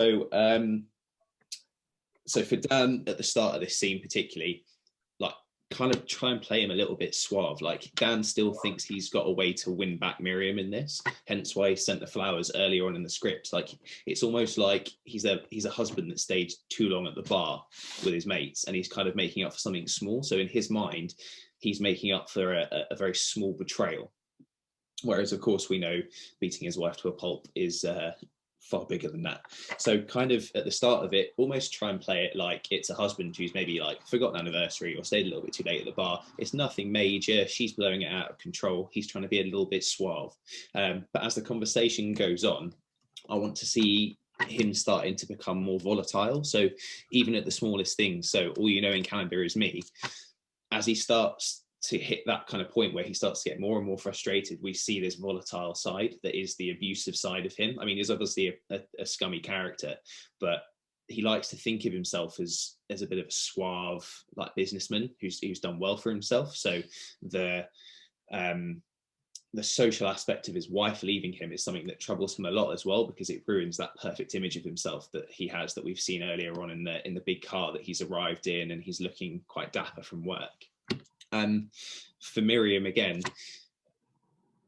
So, so for Dan at the start of this scene, particularly, like kind of try and play him a little bit suave. Like Dan still thinks he's got a way to win back Miriam in this, hence why he sent the flowers earlier on in the script. Like it's almost like he's a husband that stayed too long at the bar with his mates, and he's kind of making up for something small. So in his mind, he's making up for a very small betrayal. Whereas, of course, we know beating his wife to a pulp is far bigger than that. So kind of at the start of it, almost try and play it like it's a husband who's maybe like forgotten anniversary or stayed a little bit too late at the bar. It's nothing major. She's blowing it out of control. He's trying to be a little bit suave. But as the conversation goes on, I want to see him starting to become more volatile. So even at the smallest things, so all you know in Canada is me, as he starts to hit that kind of point where he starts to get more and more frustrated, we see this volatile side that is the abusive side of him. I mean, he's obviously a scummy character, but he likes to think of himself as a bit of a suave like businessman who's done well for himself. So the social aspect of his wife leaving him is something that troubles him a lot as well, because it ruins that perfect image of himself that he has, that we've seen earlier on in the big car that he's arrived in, and he's looking quite dapper from work. For Miriam again,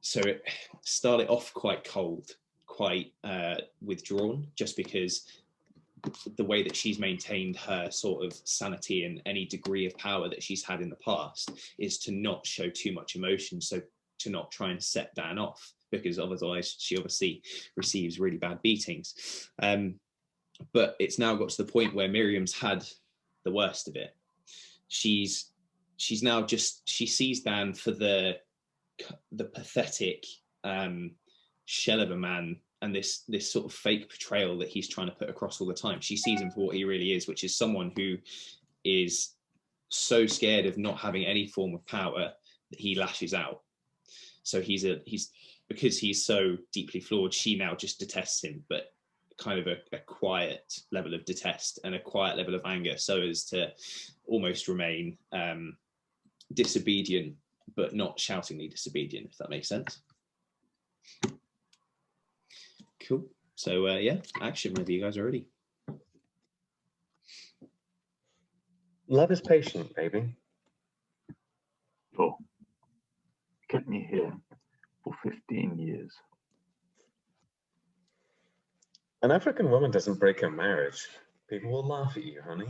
so it started off quite cold, quite withdrawn, just because the way that she's maintained her sort of sanity and any degree of power that she's had in the past is to not show too much emotion, so to not try and set Dan off, because otherwise she obviously receives really bad beatings. But it's now got to the point where Miriam's had the worst of it. She's now just, she sees Dan for the pathetic shell of a man, and this sort of fake portrayal that he's trying to put across all the time. She sees him for what he really is, which is someone who is so scared of not having any form of power that he lashes out. So he's because he's so deeply flawed, she now just detests him, but kind of a quiet level of detest and a quiet level of anger, so as to almost remain disobedient, but not shoutingly disobedient, if that makes sense. Cool. So yeah, action whenever you guys are ready. Love is patient, baby. Oh, kept me here for 15 years. An African woman doesn't break her marriage. People will laugh at you, honey.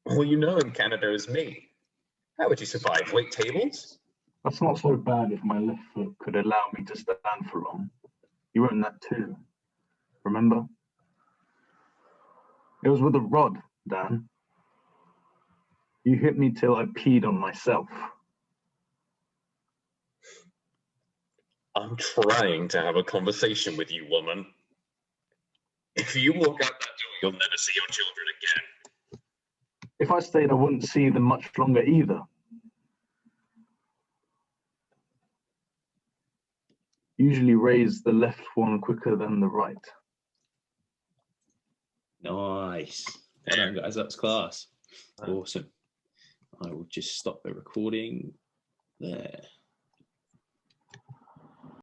All you know in Canada is me. How would you survive? Wait tables? That's not so bad if my left foot could allow me to stand for long. You own that too. Remember? It was with a rod, Dan. You hit me till I peed on myself. I'm trying to have a conversation with you, woman. If you walk out that door, you'll never see your children again. If I stayed, I wouldn't see them much longer either. Usually raise the left one quicker than the right. Nice. Well done, guys. That was class. Awesome. I will just stop the recording there.